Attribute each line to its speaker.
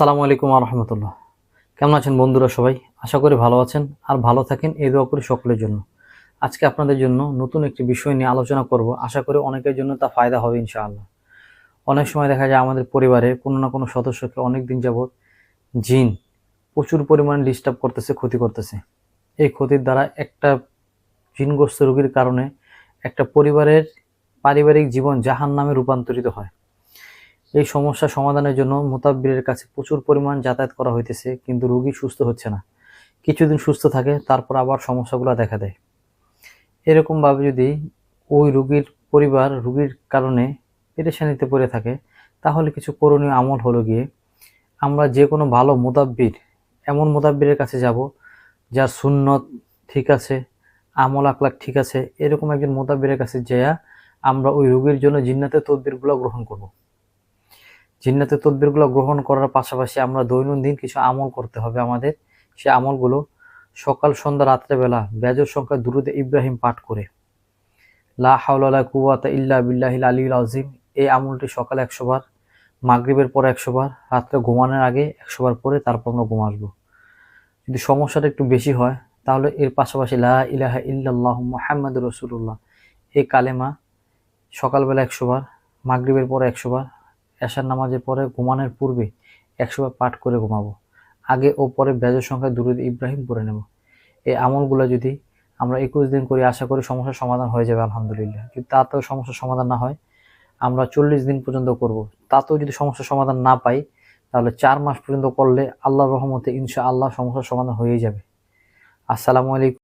Speaker 1: আসসালামু আলাইকুম ওয়া রাহমাতুল্লাহ। কেমন আছেন বন্ধুরা সবাই? আশা করি ভালো আছেন আর ভালো থাকেন এই দোয়া করি সকলের জন্য। আজকে আপনাদের জন্য নতুন একটি বিষয় নিয়ে আলোচনা করব। আশা করি অনেকের জন্য তা ফায়দা হবে ইনশাআল্লাহ। অনেক সময় দেখা যায় আমাদের পরিবারে কোনো না কোনো সদস্যকে অনেক দিন যাবৎ জিন প্রচুর পরিমাণে ডিস্টার্ব করতেছে, ক্ষতি করতেছে। এই ক্ষতির দ্বারা একটা জিনগ্রস্ত রোগীর কারণে একটা পরিবারের পারিবারিক জীবন জাহান্নামে রূপান্তরিত হয়। এই সমস্যা সমাধানের জন্য মুতাব্বিরের কাছে প্রচুর পরিমাণ যাতায়াত করা হইতেছে, কিন্তু রোগী সুস্থ হচ্ছে না। কিছুদিন সুস্থ থাকে, তারপর আবার সমস্যাগুলো দেখা দেয়। এরকমভাবে যদি ওই রোগীর পরিবার রোগীর কারণে পেরেশানিতে পড়ে থাকে, তাহলে কিছু করণীয় আমল হলো গিয়ে আমরা যে কোনো ভালো মুতাব্বির, এমন মুতাব্বিরের কাছে যাব যার সুন্নত ঠিক আছে, আমল আকলাক ঠিক আছে, এরকম একজন মুতাব্বিরের কাছে যেয়া আমরা ওই রোগীর জন্য জিন্নাতের তদবিরগুলো গ্রহণ করব। জিন্নাতের তদবিরগুলো গ্রহণ করার পাশাপাশি আমরা দৈনন্দিন কিছু আমল করতে হবে আমাদের। সে আমলগুলো সকাল সন্ধ্যা রাত্রেবেলা বেজোড় সংখ্যা দুরূদে ইব্রাহিম পাঠ করে লা হাওলা ওয়ালা কুওয়াতা ইল্লা বিল্লাহিল আলিয়্যিল আযীম, এই আমলটি সকালে 100 বার, মাগরিবের পরে 100 বার, রাত্রে ঘুমানোর আগে 100 বার পরে তারপর আমরা ঘুম আসবো। যদি সমস্যাটা একটু বেশি হয় তাহলে এর পাশাপাশি লা ইলাহা ইল্লাল্লাহু মুহাম্মাদুর রাসূলুল্লাহ এই কালেমা সকালবেলা 100 বার, মাগরিবের পরে 100 বার, এশার নামাজের পরে ঘুমানোর পূর্বে 100 বার পাঠ করে ঘুমাবো। আগে ও পরে বেজোড় সংখ্যায় দুরূদ ইব্রাহিম পড়ে নেব। এই আমলগুলো যদি আমরা 21 দিন করি, আশা করি সমস্যার সমাধান হয়ে যাবে আলহামদুলিল্লাহ। যদি তাতেও সমস্যার সমাধান না হয়, আমরা 40 দিন পর্যন্ত করব। তাতেও যদি সমস্যার সমাধান না পাই, তাহলে 4 মাস পর্যন্ত করলে আল্লাহর রহমতে ইনশাআল্লাহ সমস্যার সমাধান হয়েই যাবে। আসসালামু আলাইকুম।